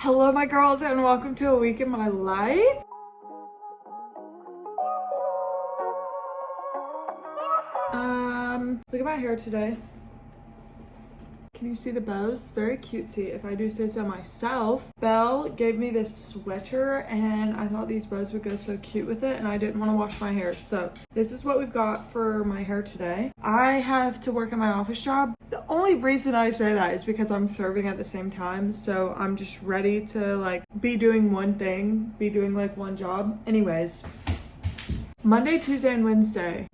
Hello my girls and welcome to a week in my life. Look at my hair today. Can you see the bows? Very cutesy, if I do say so myself. Belle gave me this sweater and I thought these bows would go so cute with it and I didn't want to wash my hair. So this is what we've got for my hair today. I have to work at my office job. The only reason I say that is because I'm serving at the same time. So I'm just ready to like be doing one thing, be doing like one job. Anyways. Monday, Tuesday, and Wednesday.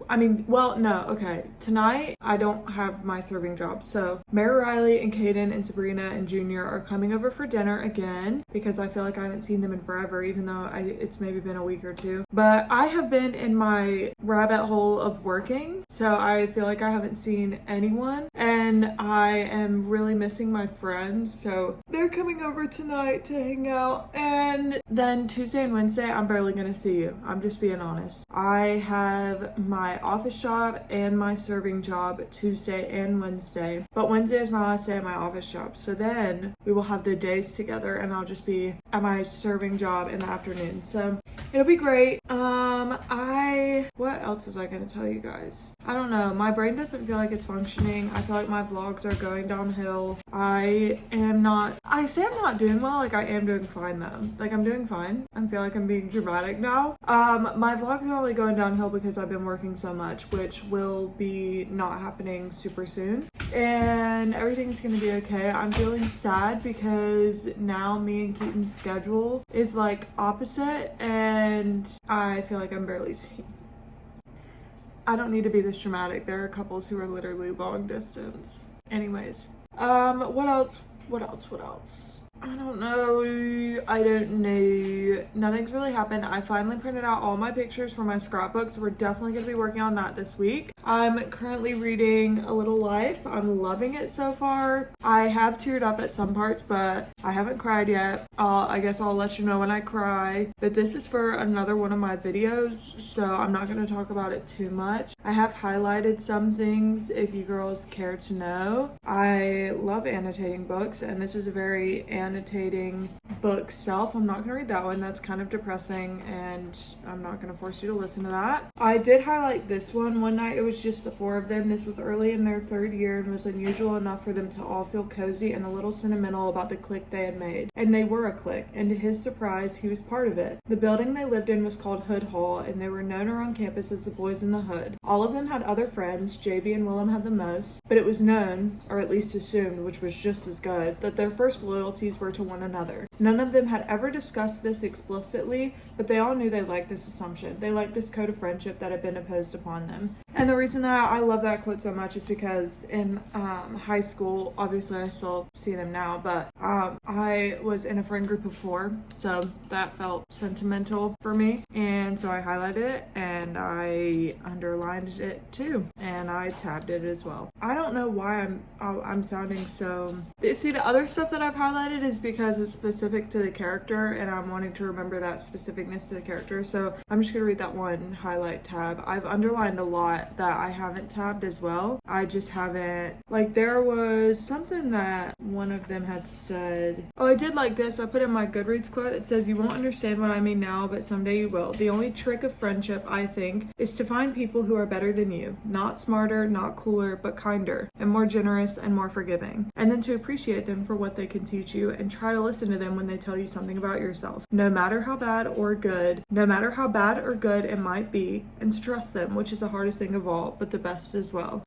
Tonight I don't have my serving job. So Mary Riley and Kaden and Sabrina and Junior are coming over for dinner again because I feel like I haven't seen them in forever, even though it's maybe been a week or two. But I have been in my rabbit hole of working, so I feel like I haven't seen anyone and I am really missing my friends. So they're coming over tonight to hang out. And then Tuesday and Wednesday, I'm barely gonna see you. I'm just being honest. I have my office job and my serving job Tuesday and Wednesday, but Wednesday is my last day at my office job. So then we will have the days together and I'll just be at my serving job in the afternoon. So it'll be great. What else was I gonna tell you guys? I don't know. My brain doesn't feel like it's functioning. I feel like my vlogs are going downhill. I say I'm not doing well, like I am doing fine though. Like I'm doing fine. I feel like I'm being dramatic now. My vlogs are only going downhill because I've been working so much, which will be not happening super soon. And everything's gonna be okay. I'm feeling sad because now me and Keaton's schedule is like opposite and I feel like I'm barely seeing. I don't need to be this dramatic. There are couples who are literally long distance. Anyways, what else? I don't know. Nothing's really happened. I finally printed out all my pictures for my scrapbook, so we're definitely going to be working on that this week. I'm currently reading A Little Life. I'm loving it so far. I have teared up at some parts, but I haven't cried yet. I guess I'll let you know when I cry. But this is for another one of my videos, so I'm not going to talk about it too much. I have highlighted some things if you girls care to know. I love annotating books, and this is a very annotating book self. I'm not gonna read that one. That's kind of depressing and I'm not gonna force you to listen to that. I did highlight this one night. It was just the four of them. This was early in their third year and was unusual enough for them to all feel cozy and a little sentimental about the clique they had made. And they were a clique, and to his surprise, he was part of it. The building they lived in was called Hood Hall, and they were known around campus as the boys in the hood. All of them had other friends. JB and Willem had the most, but it was known, or at least assumed, which was just as good, that their first loyalties were to one another. None of them had ever discussed this explicitly, but they all knew they liked this assumption. They liked this code of friendship that had been imposed upon them. And the reason that I love that quote so much is because in high school, obviously I still see them now, but I was in a friend group of 4, so that felt sentimental for me. And so I highlighted it and I underlined it too, and I tabbed it as well. I don't know why I'm sounding so... See, the other stuff that I've highlighted is because it's specific to the character and I'm wanting to remember that specificness to the character. So I'm just gonna read that one highlight tab. I've underlined a lot that I haven't tabbed as well. I just haven't, like there was something that one of them had said. Oh, I did like this. I put in my Goodreads quote. It says, "You won't understand what I mean now, but someday you will. The only trick of friendship, I think, is to find people who are better than you. Not smarter, not cooler, but kinder and more generous and more forgiving. And then to appreciate them for what they can teach you and try to listen to them when they tell you something about yourself, no matter how bad or good it might be, and to trust them, which is the hardest thing of all, but the best as well."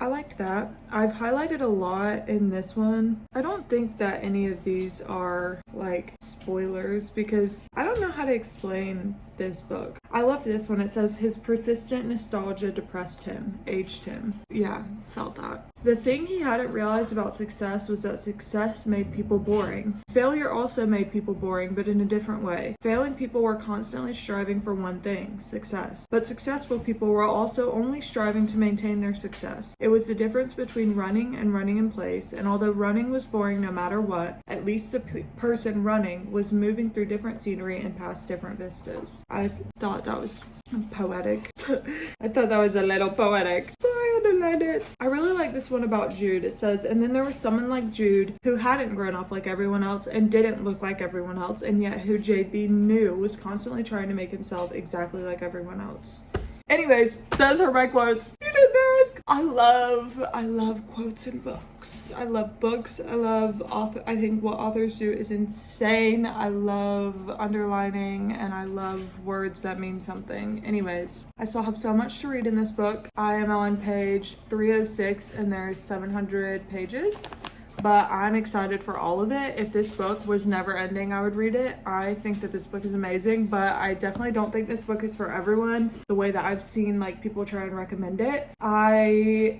I liked that. I've highlighted a lot in this one. I don't think that any of these are like spoilers because I don't know how to explain this book. I love this one. It says, "His persistent nostalgia depressed him, aged him." Yeah, felt that. The thing he hadn't realized about success was that success made people boring. Failure also made people boring, but in a different way. Failing people were constantly striving for one thing, success. But successful people were also only striving to maintain their success. It was the difference between running and running in place, and although running was boring no matter what, at least the person running was moving through different scenery and past different vistas. I thought that was poetic. I thought that was a little poetic. So I had to underlined it. I really like this one about Jude. It says, and then there was someone like Jude who hadn't grown up like everyone else and didn't look like everyone else, and yet who JB knew was constantly trying to make himself exactly like everyone else. Anyways, those are my quotes. You didn't ask. I love quotes in books. I love books. I love author. I think what authors do is insane. I love underlining and I love words that mean something. Anyways, I still have so much to read in this book. I am on page 306 and there's 700 pages. But I'm excited for all of it. If this book was never ending, I would read it. I think that this book is amazing, but I definitely don't think this book is for everyone the way that I've seen like people try and recommend it.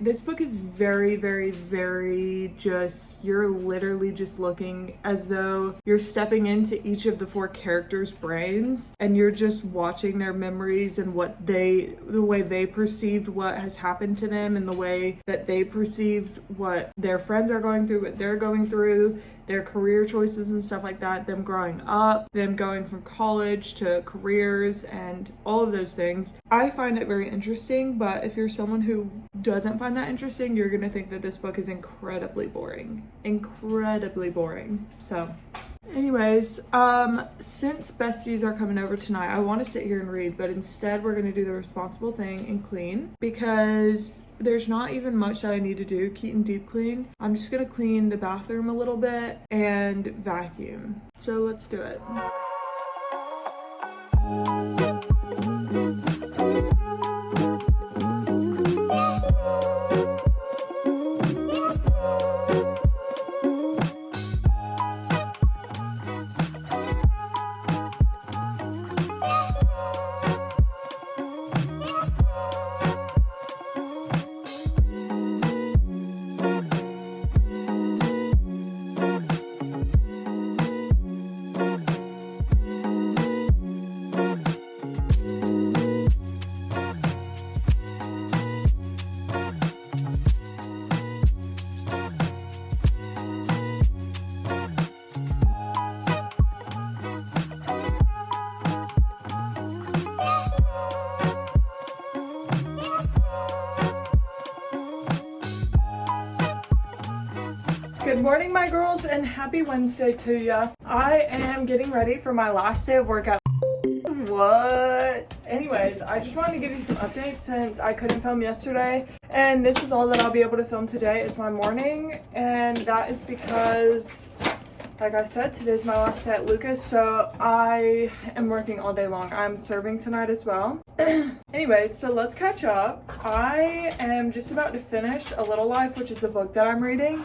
This book is very, very, very just, you're literally just looking as though you're stepping into each of the 4 characters' brains and you're just watching their memories and the way they perceived what has happened to them and the way that they perceived what their friends are going through, what they're going through, their career choices and stuff like that, them growing up, them going from college to careers and all of those things. I find it very interesting, but if you're someone who doesn't find that interesting, you're gonna think that this book is incredibly boring. Incredibly boring. So anyways, since besties are coming over tonight, I want to sit here and read, but instead we're going to do the responsible thing and clean because there's not even much that I need to do. Keaton deep clean. I'm just going to clean the bathroom a little bit and vacuum. So let's do it. Good morning, my girls, and happy Wednesday to ya. I am getting ready for my last day of work at what? Anyways, I just wanted to give you some updates since I couldn't film yesterday, and this is all that I'll be able to film today is my morning, and that is because, like I said, today's my last day at Lucas, so I am working all day long. I'm serving tonight as well. Anyways, so let's catch up. I am just about to finish A Little Life, which is a book that I'm reading.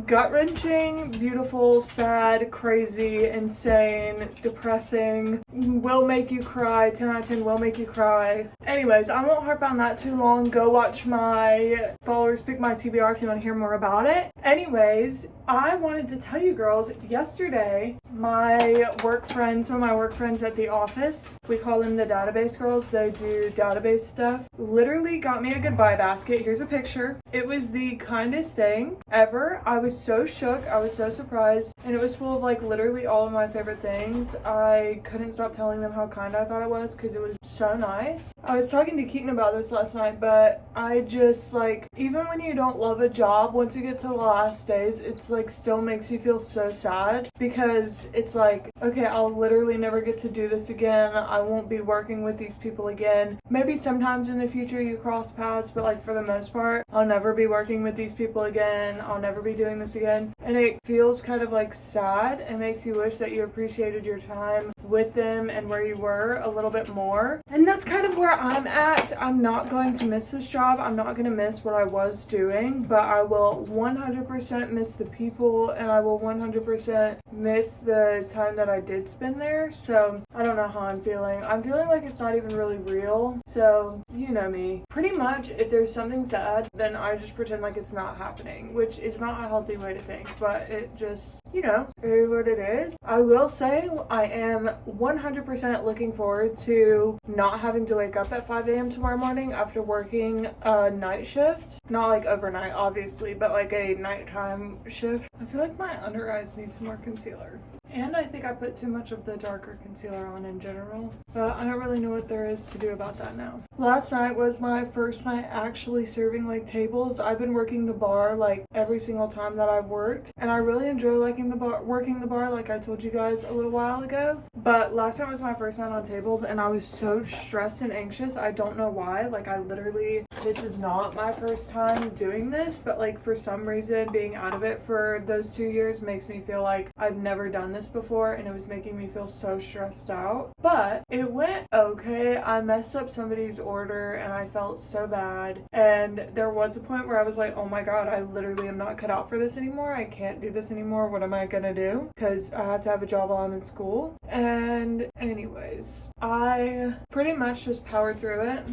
Gut-wrenching, beautiful, sad, crazy, insane, depressing, will make you cry, 10 out of 10 will make you cry. Anyways, I won't harp on that too long. Go watch my followers pick my TBR if you want to hear more about it. Anyways, I wanted to tell you girls, yesterday, some of my work friends at the office, we call them the database girls, they do database stuff, literally got me a goodbye basket. Here's a picture. It was the kindest thing ever. I was so shook. I was so surprised. And it was full of like literally all of my favorite things. I couldn't stop telling them how kind I thought it was because it was so nice. I was talking to Keaton about this last night, but I just like, even when you don't love a job, once you get to the last days, it's like still makes you feel so sad because it's like, okay, I'll literally never get to do this again. I won't be working with these people again. Maybe sometimes in the future you cross paths, but like for the most part, I'll never be working with these people again. I'll never be doing this again. And it feels kind of like sad and makes you wish that you appreciated your time with them and where you were a little bit more. And that's kind of where I'm at. I'm not going to miss this job. I'm not going to miss what I was doing, but I will 100% miss the people and I will 100% miss the time that I did spend there. So I don't know how I'm feeling. I'm feeling like it's not even really real. So you know me. Pretty much if there's something sad, then I just pretend like it's not happening, which is not a healthy way to think, but it just, you know, is what it is. I will say I am 100% looking forward to not having to wake up at 5 a.m. tomorrow morning after working a night shift. Not like overnight, obviously, but like a nighttime shift. I feel like my under eyes need some more concealer. And I think I put too much of the darker concealer on in general, but I don't really know what there is to do about that now. Last night was my first night actually serving like tables. I've been working the bar like every single time that I've worked, and I really enjoy working the bar like I told you guys a little while ago. But last night was my first night on tables, and I was so stressed and anxious. I don't know why. Like, I literally, this is not my first time doing this, but like for some reason being out of it for those 2 years makes me feel like I've never done this before, and it was making me feel so stressed out. But it went okay. I messed up somebody's order and I felt so bad, and there was a point where I was like, oh my god, I literally am not cut out for this anymore. I can't do this anymore. What am I gonna do? Because I have to have a job while I'm in school. And anyways, I pretty much just powered through it.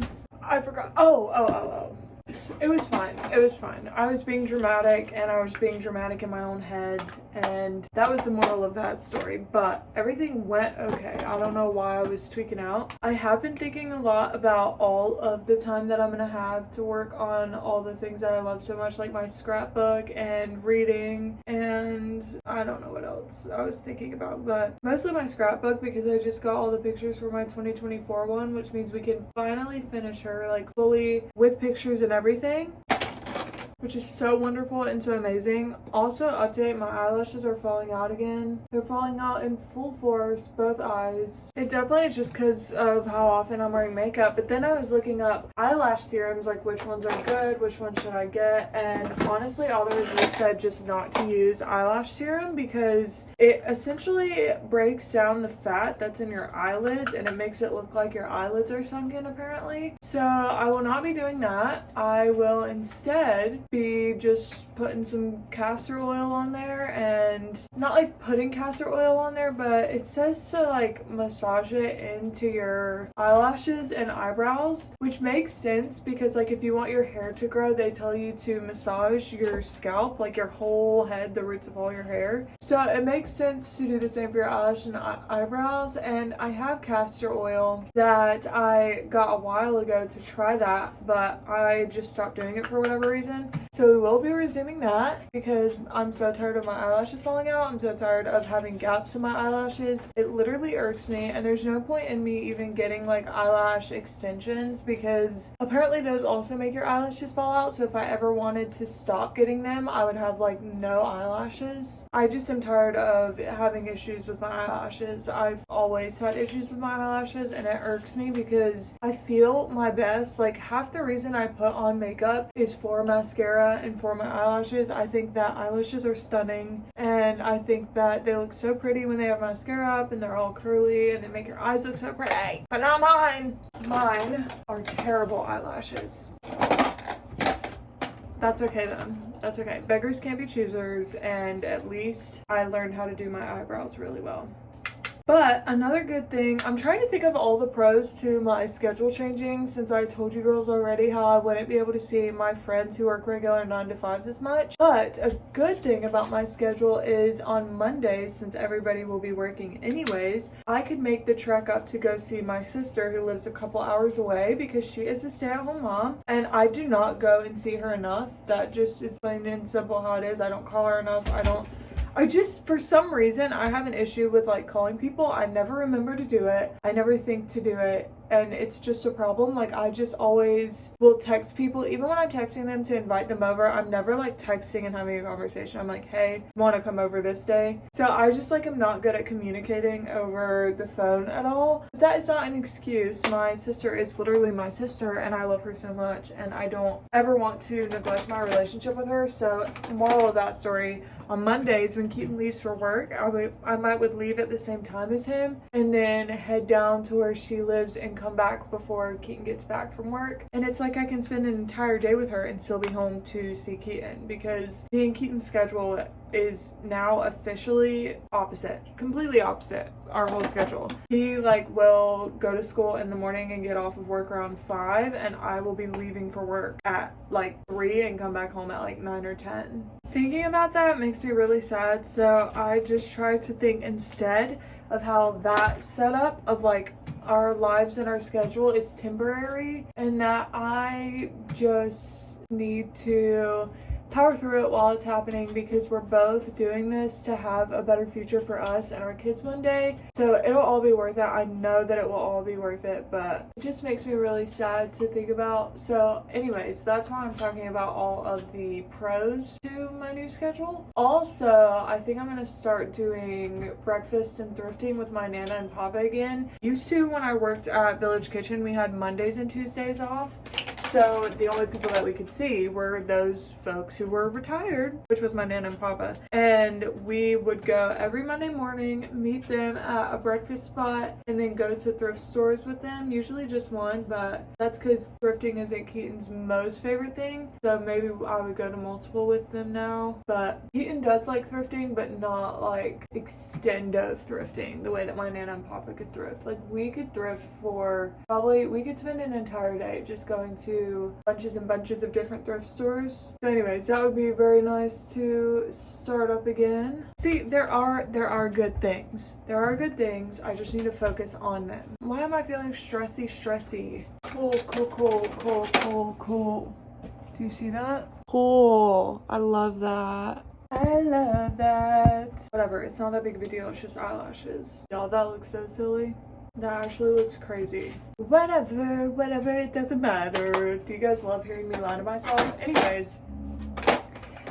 I forgot. Oh. It was fine. It was fine. I was being dramatic, and I was being dramatic in my own head, and that was the moral of that story. But everything went okay. I don't know why I was tweaking out. I have been thinking a lot about all of the time that I'm gonna have to work on all the things that I love so much, like my scrapbook and reading, and I don't know what else I was thinking about, but mostly my scrapbook, because I just got all the pictures for my 2024 one, which means we can finally finish her like fully with pictures and everything, which is so wonderful and so amazing. Also, update, my eyelashes are falling out again. They're falling out in full force, both eyes. It definitely is just because of how often I'm wearing makeup, but then I was looking up eyelash serums, like which ones are good, which ones should I get, and honestly all the reviews said just not to use eyelash serum because it essentially breaks down the fat that's in your eyelids and it makes it look like your eyelids are sunken apparently. So I will not be doing that. I will instead be just putting some castor oil on there, and not like putting castor oil on there, but it says to like massage it into your eyelashes and eyebrows, which makes sense because like if you want your hair to grow, they tell you to massage your scalp, like your whole head, the roots of all your hair. So it makes sense to do the same for your eyelash and eyebrows. And I have castor oil that I got a while ago to try that, but I just stopped doing it for whatever reason. So we will be resuming that because I'm so tired of my eyelashes falling out. I'm so tired of having gaps in my eyelashes. It literally irks me, and there's no point in me even getting like eyelash extensions because apparently those also make your eyelashes fall out. So if I ever wanted to stop getting them, I would have like no eyelashes. I just am tired of having issues with my eyelashes. I've always had issues with my eyelashes, and it irks me because I feel my best. Like half the reason I put on makeup is for mascara and for my eyelashes. I think that eyelashes are stunning, and I think that they look so pretty when they have mascara up and they're all curly and they make your eyes look so pretty. But not mine. Mine are terrible eyelashes. That's okay then. That's okay. Beggars can't be choosers, and at least I learned how to do my eyebrows really well. But another good thing, I'm trying to think of all the pros to my schedule changing, since I told you girls already how I wouldn't be able to see my friends who work regular 9 to 5s as much. But a good thing about my schedule is on Mondays, since everybody will be working anyways, I could make the trek up to go see my sister who lives a couple hours away because she is a stay-at-home mom, and I do not go and see her enough. That just is plain and simple how it is. I don't call her enough. I just, for some reason, I have an issue with like calling people. I never remember to do it. I never think to do it. And it's just a problem. Like I just always will text people, even when I'm texting them to invite them over. I'm never like texting and having a conversation. I'm like, hey, want to come over this day? So I just like am not good at communicating over the phone at all. But that is not an excuse. My sister is literally my sister, and I love her so much, and I don't ever want to neglect my relationship with her. So moral of that story, on Mondays when Keaton leaves for work, I would leave at the same time as him and then head down to where she lives and come back before Keaton gets back from work. And it's like I can spend an entire day with her and still be home to see Keaton, because me and Keaton's schedule is now officially opposite, completely opposite, our whole schedule. He like will go to school in the morning and get off of work around 5, and I will be leaving for work at like 3 and come back home at like 9 or 10. Thinking about that makes me really sad, so I just try to think instead of how that setup of like our lives and our schedule is temporary, and that I just need to power through it while it's happening, because we're both doing this to have a better future for us and our kids one day. So it'll all be worth it. I know that it will all be worth it, but it just makes me really sad to think about. So anyways, that's why I'm talking about all of the pros to my new schedule. Also, I think I'm gonna start doing breakfast and thrifting with my Nana and Papa again. Used to, when I worked at Village Kitchen, we had Mondays and Tuesdays off. So the only people that we could see were those folks who were retired, which was my Nana and Papa. And we would go every Monday morning, meet them at a breakfast spot, and then go to thrift stores with them. Usually just one, but that's because thrifting isn't Keaton's most favorite thing. So maybe I would go to multiple with them now. But Keaton does like thrifting, but not like extendo thrifting the way that my Nana and Papa could thrift. Like, we could thrift for probably, we could spend an entire day just going to bunches and bunches of different thrift stores. So anyways, that would be very nice to start up again. See, there are good things. There are good things. I just need to focus on them. Why am I feeling stressy? Cool. Do you see that? Cool. I love that. Whatever, it's not that big of a deal. It's just eyelashes. Y'all, that looks so silly. That actually looks crazy. Whatever, it doesn't matter. Do you guys love hearing me lie to myself? Anyways,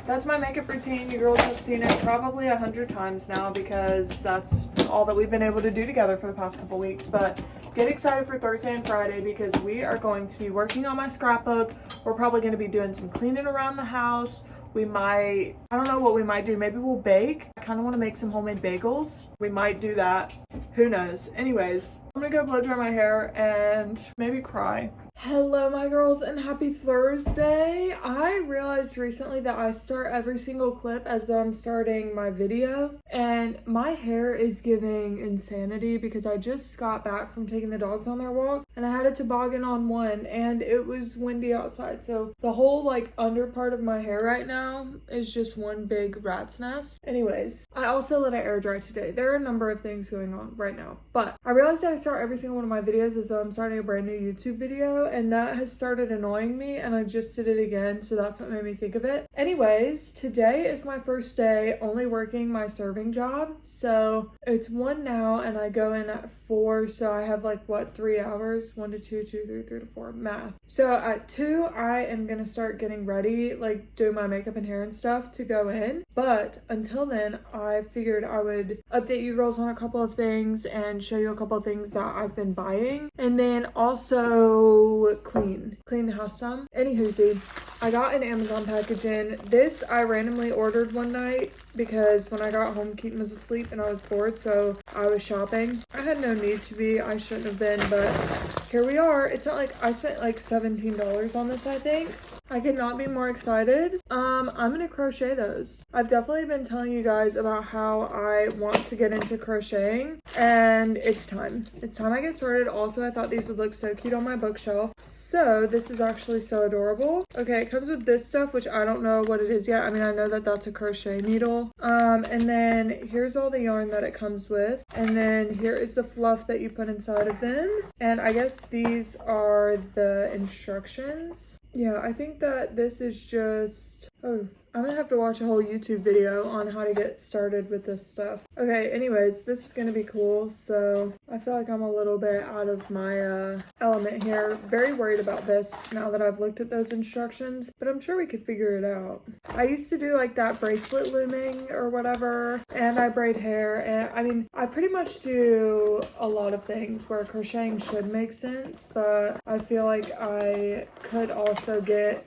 that's my makeup routine. You girls have seen it probably 100 times now, because that's all that we've been able to do together for the past couple weeks. But get excited for Thursday and Friday, because we are going to be working on my scrapbook. We're probably going to be doing some cleaning around the house. We might, I don't know what we might do. Maybe we'll bake. I kind of want to make some homemade bagels. We might do that. Who knows? Anyways, I'm gonna go blow dry my hair and maybe cry. Hello, my girls, and happy Thursday. I realized recently that I start every single clip as though I'm starting my video, and my hair is giving insanity because I just got back from taking the dogs on their walk, and I had a toboggan on one, and it was windy outside, so the whole like under part of my hair right now is just one big rat's nest. Anyways, I also let it air dry today. There are a number of things going on right now, but I realized that I start every single one of my videos as though I'm starting a brand new YouTube video, and that has started annoying me, and I just did it again, so that's what made me think of it. Anyways, today is my first day only working my serving job, so it's 1 now, and I go in at 4, so I have like, what, 3 hours? 1 to 2, 2, 3, 3 to 4, math. So at 2, I am gonna start getting ready, like doing my makeup and hair and stuff to go in, but until then, I figured I would update you girls on a couple of things and show you a couple of things that I've been buying, and then also clean the house some. Anywhoosie, I got an Amazon package in. This I randomly ordered one night because when I got home, Keaton was asleep and I was bored, so I was shopping. I had no need to be. I shouldn't have been, but here we are. It's not like I spent like $17 on this, I think. I could not be more excited. I'm gonna crochet those. I've definitely been telling you guys about how I want to get into crocheting, and it's time. It's time I get started. Also, I thought these would look so cute on my bookshelf. So this is actually so adorable. Okay, it comes with this stuff, which I don't know what it is yet. I mean, I know that that's a crochet needle. And then here's all the yarn that it comes with. And then here is the fluff that you put inside of them. And I guess these are the instructions. Yeah, I think that this is just, oh, I'm gonna have to watch a whole YouTube video on how to get started with this stuff. Okay, anyways, this is gonna be cool. So I feel like I'm a little bit out of my element here. Very worried about this now that I've looked at those instructions, but I'm sure we could figure it out. I used to do like that bracelet looming or whatever, and I braid hair, and I mean, I pretty much do a lot of things where crocheting should make sense, but I feel like I could also get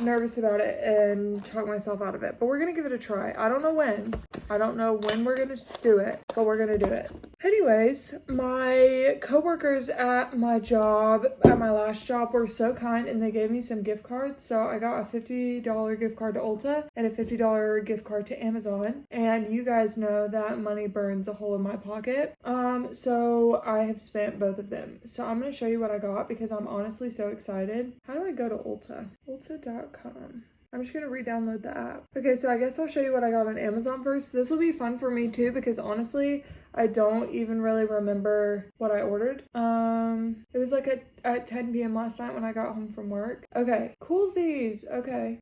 nervous about it and talk myself out of it, but we're gonna give it a try. I don't know when we're gonna do it, but we're gonna do it. Anyways, my coworkers at my job, at my last job, were so kind and they gave me some gift cards. So I got a $50 gift card to Ulta and a $50 gift card to Amazon, and you guys know that money burns a hole in my pocket. So I have spent both of them. So I'm gonna show you what I got because I'm honestly so excited. How do I go to Ulta? Ulta.com. I'm just gonna re-download the app. Okay, so I guess I'll show you what I got on Amazon first. This will be fun for me too because honestly, I don't even really remember what I ordered. It was like at 10 p.m. last night when I got home from work. Okay, coolsies. Okay.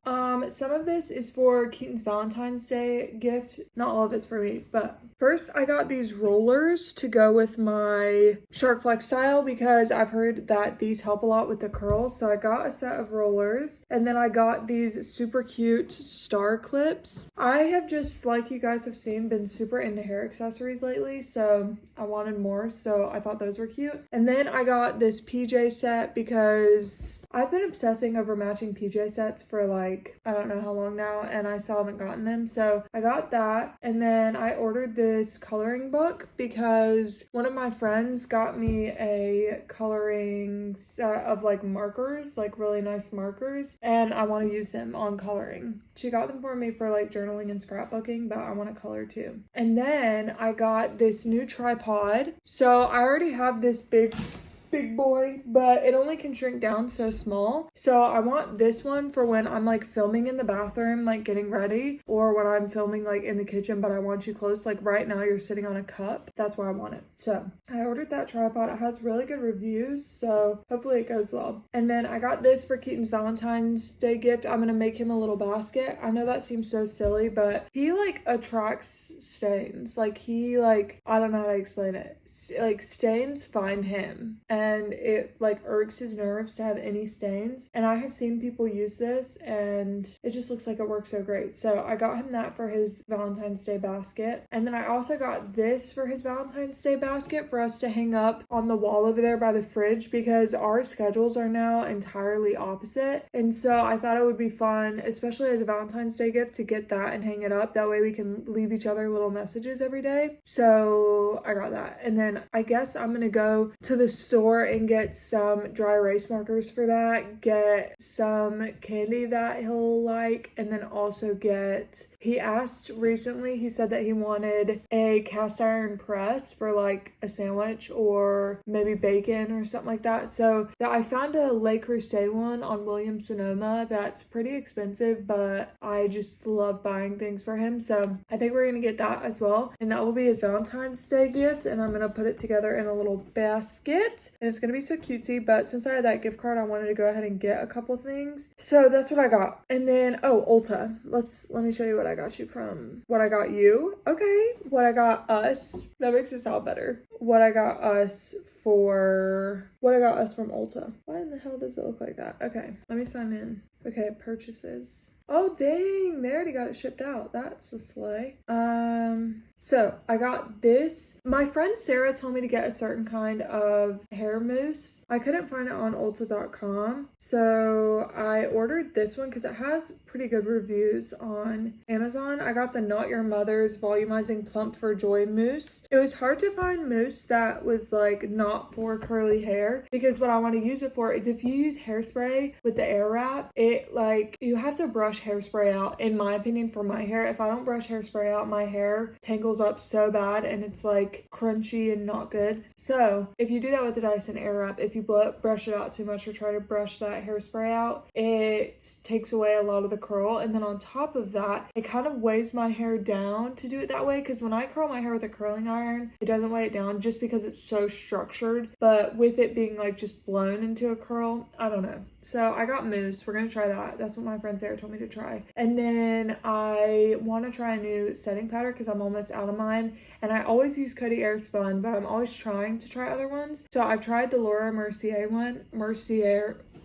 Some of this is for Keaton's Valentine's Day gift. Not all of it's for me, but first I got these rollers to go with my Shark Flex style because I've heard that these help a lot with the curls. So I got a set of rollers, and then I got these super cute star clips. I have just, like you guys have seen, been super into hair accessories lately, so I wanted more, so I thought those were cute. And then I got this PJ set because I've been obsessing over matching PJ sets for like, I don't know how long now, and I still haven't gotten them. So I got that. And then I ordered this coloring book because one of my friends got me a coloring set of like markers, like really nice markers, and I want to use them on coloring. She got them for me for like journaling and scrapbooking, but I want to color too. And then I got this new tripod. So I already have this big boy, but it only can shrink down so small. So I want this one for when I'm like filming in the bathroom, like getting ready, or when I'm filming like in the kitchen, but I want you close. Like right now you're sitting on a cup. That's why I want it. So I ordered that tripod. It has really good reviews, so hopefully it goes well. And then I got this for Keaton's Valentine's Day gift. I'm gonna make him a little basket. I know that seems so silly, but he like attracts stains. Like he like, I don't know how to explain it. Like stains find him, and it like irks his nerves to have any stains. And I have seen people use this and it just looks like it works so great. So I got him that for his Valentine's Day basket. And then I also got this for his Valentine's Day basket for us to hang up on the wall over there by the fridge because our schedules are now entirely opposite. And so I thought it would be fun, especially as a Valentine's Day gift, to get that and hang it up. That way we can leave each other little messages every day. So I got that. And then I guess I'm gonna go to the store and get some dry erase markers for that, get some candy that he'll like, and then also he asked recently, he said that he wanted a cast iron press for like a sandwich or maybe bacon or something like that. So I found a Le Creuset one on Williams-Sonoma that's pretty expensive, but I just love buying things for him. So I think we're gonna get that as well, and that will be his Valentine's Day gift, and I'm gonna put it together in a little basket, and it's gonna be so cutesy. But since I had that gift card, I wanted to go ahead and get a couple things, so that's what I got. And then Ulta, let me show you what I got you from what I got you. Okay, what I got us, that makes it sound better. What I got us from Ulta. Why in the hell does it look like that? Okay, let me sign in. Okay, purchases. Oh dang, they already got it shipped out. That's a slay. So I got this. My friend Sarah told me to get a certain kind of hair mousse. I couldn't find it on Ulta.com, so I ordered this one because it has pretty good reviews on Amazon. I got the Not Your Mother's Volumizing Plump for Joy mousse. It was hard to find mousse that was like not for curly hair, because what I want to use it for is if you use hairspray with the air wrap, it like, you have to brush hairspray out, in my opinion, for my hair. If I don't brush hairspray out, my hair tangles up so bad and it's like crunchy and not good. So if you do that with the Dyson Airwrap, if you brush it out too much or try to brush that hairspray out, it takes away a lot of the curl. And then on top of that, it kind of weighs my hair down to do it that way, because when I curl my hair with a curling iron, it doesn't weigh it down just because it's so structured. But with it being like just blown into a curl, I don't know. So I got mousse. We're gonna try that. That's what my friend Sarah told me to try. And then I want to try a new setting powder because I'm almost out of mine. And I always use Coty Airspun, but I'm always trying to try other ones. So I've tried the Laura Mercier one.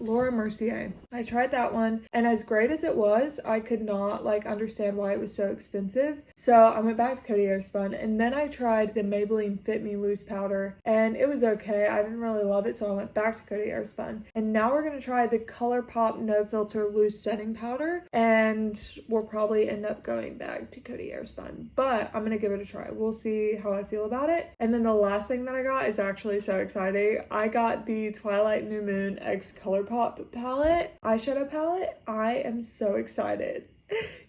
Laura Mercier. I tried that one, and as great as it was, I could not like understand why it was so expensive. So I went back to Coty Airspun, and then I tried the Maybelline Fit Me Loose powder, and it was okay. I didn't really love it, so I went back to Coty Airspun. And now we're gonna try the ColourPop No Filter Loose Setting Powder, and we'll probably end up going back to Coty Airspun, but I'm gonna give it a try. We'll see how I feel about it. And then the last thing that I got is actually so exciting. I got the Twilight New Moon X ColourPop palette, eyeshadow palette. I am so excited.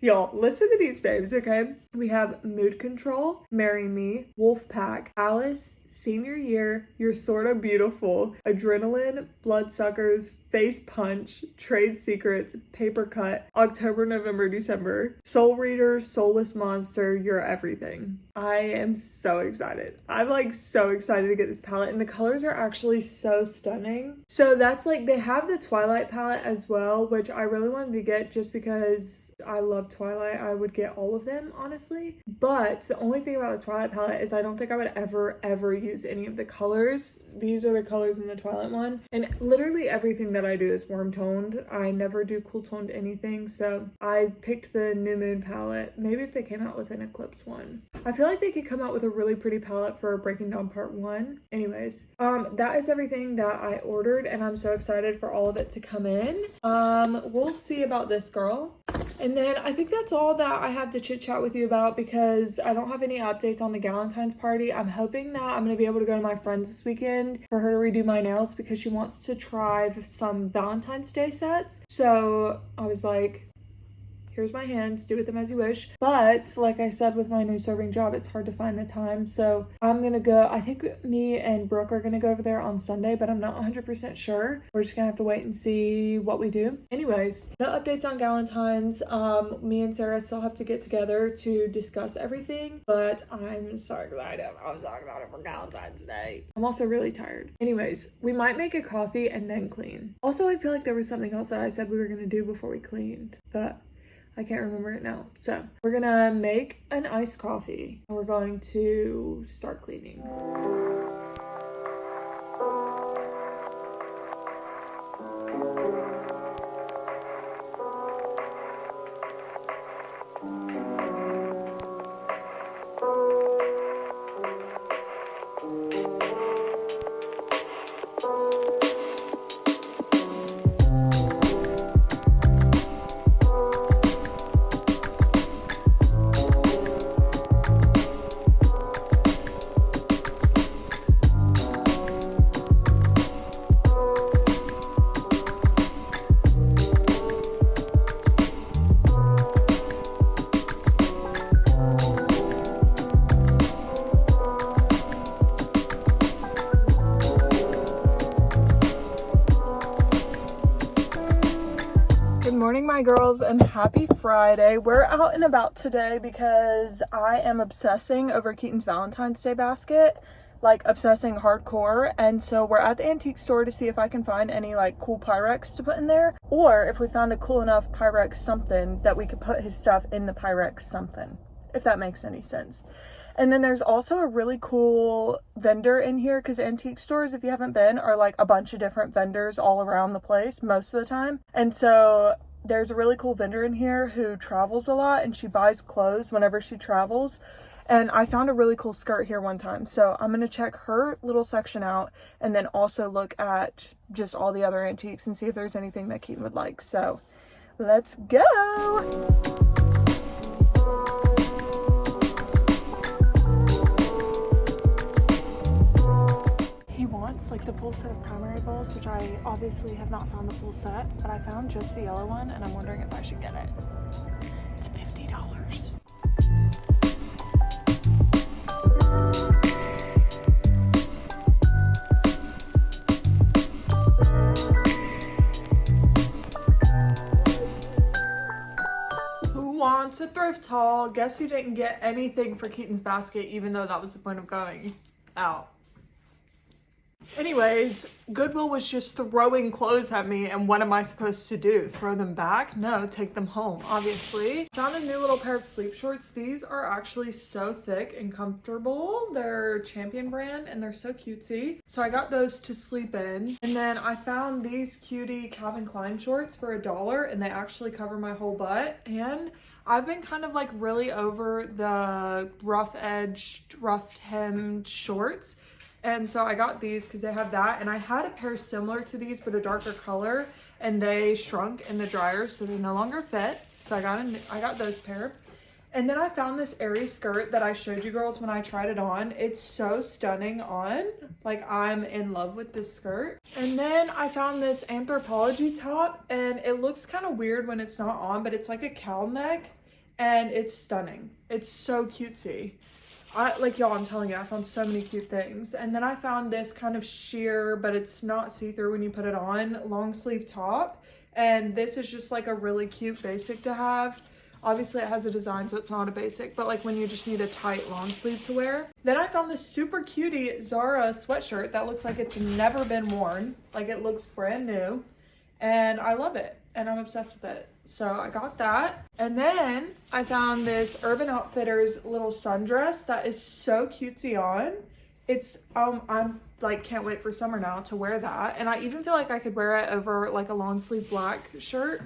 Y'all, listen to these names, okay? We have Mood Control, Marry Me, Wolfpack, Alice, Senior Year, You're Sorta Beautiful, Adrenaline, Bloodsuckers, Face Punch, Trade Secrets, Paper Cut, October, November, December, Soul Reader, Soulless Monster, You're Everything. I am so excited. I'm like so excited to get this palette, and the colors are actually so stunning. So that's like, they have the Twilight palette as well, which I really wanted to get just because I love Twilight. I would get all of them, honestly. But the only thing about the Twilight palette is I don't think I would ever use any of the colors. These are the colors in the Twilight one. And literally everything that I do is warm toned. I never do cool toned anything. So I picked the New Moon palette. Maybe if they came out with an Eclipse one. I feel like they could come out with a really pretty palette for Breaking Down Part 1. Anyways, that is everything that I ordered, and I'm so excited for all of it to come in. We'll see about this girl. And then I think that's all that I have to chit chat with you about because I don't have any updates on the Galentine's party. I'm hoping that I'm going to be able to go to my friend's this weekend for her to redo my nails because she wants to try some Valentine's Day sets. So I was like, here's my hands, do with them as you wish. But like I said, with my new serving job, it's hard to find the time. So I'm gonna go, I think me and Brooke are gonna go over there on Sunday, but I'm not 100% sure. We're just gonna have to wait and see what we do. Anyways, no updates on Galentine's. Me and Sarah still have to get together to discuss everything, but I'm so excited. I'm so excited for Galentine's Day. I'm also really tired. Anyways, we might make a coffee and then clean. Also, I feel like there was something else that I said we were gonna do before we cleaned, but I can't remember it now. So we're gonna make an iced coffee and we're going to start cleaning. Morning, my girls, and happy Friday. We're out and about today because I am obsessing over Keaton's Valentine's Day basket, like obsessing hardcore. And so we're at the antique store to see if I can find any like cool Pyrex to put in there, or if we found a cool enough Pyrex something that we could put his stuff in the Pyrex something, if that makes any sense. And then there's also a really cool vendor in here because antique stores, if you haven't been, are like a bunch of different vendors all around the place most of the time. And so there's a really cool vendor in here who travels a lot and she buys clothes whenever she travels. And I found a really cool skirt here one time. So I'm going to check her little section out and then also look at just all the other antiques and see if there's anything that Keaton would like. So let's go. Like the full set of primary bowls, which I obviously have not found the full set, but I found just the yellow one and I'm wondering if I should get it. It's $50. Who wants a thrift haul? Guess who didn't get anything for Keaton's basket, even though that was the point of going out. Anyways, Goodwill was just throwing clothes at me, and what am I supposed to do? Throw them back? No, take them home, obviously. Found a new little pair of sleep shorts. These are actually so thick and comfortable. They're Champion brand, and they're so cutesy. So I got those to sleep in. And then I found these cutie Calvin Klein shorts for $1, and they actually cover my whole butt. And I've been kind of like really over the rough-edged, rough-hemmed shorts. And so I got these because they have that, and I had a pair similar to these but a darker color, and they shrunk in the dryer so they no longer fit. So I got those pair. And then I found this airy skirt that I showed you girls when I tried it on. It's so stunning on. Like, I'm in love with this skirt. And then I found this Anthropologie top, and it looks kind of weird when it's not on, but it's like a cowl neck, and it's stunning. It's so cutesy. Y'all, I'm telling you, I found so many cute things. And then I found this kind of sheer, but it's not see-through when you put it on, long sleeve top. And this is just like a really cute basic to have. Obviously it has a design, so it's not a basic, but like when you just need a tight long sleeve to wear. Then I found this super cutie Zara sweatshirt that looks like it's never been worn. Like, it looks brand new, and I love it, and I'm obsessed with it. So I got that. And then I found this Urban Outfitters little sundress that is so cutesy on. It's, I'm like, can't wait for summer now to wear that. And I even feel like I could wear it over like a long sleeve black shirt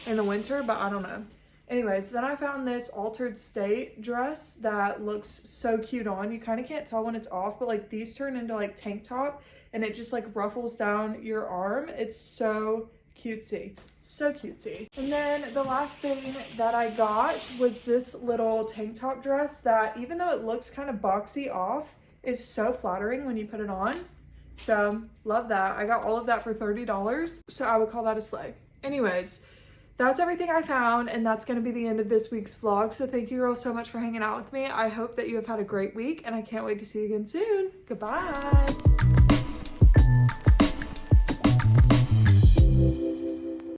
in the winter, but I don't know. Anyways, then I found this Altered State dress that looks so cute on. You kind of can't tell when it's off, but like these turn into like tank top, and it just like ruffles down your arm. It's so cutesy, so cutesy. And then the last thing that I got was this little tank top dress that, even though it looks kind of boxy off, is so flattering when you put it on. So love that. I got all of that for $30, so I would call that a slay. Anyways, that's everything I found, and that's going to be the end of this week's vlog. So thank you girls so much for hanging out with me. I hope that you have had a great week, and I can't wait to see you again soon. Goodbye.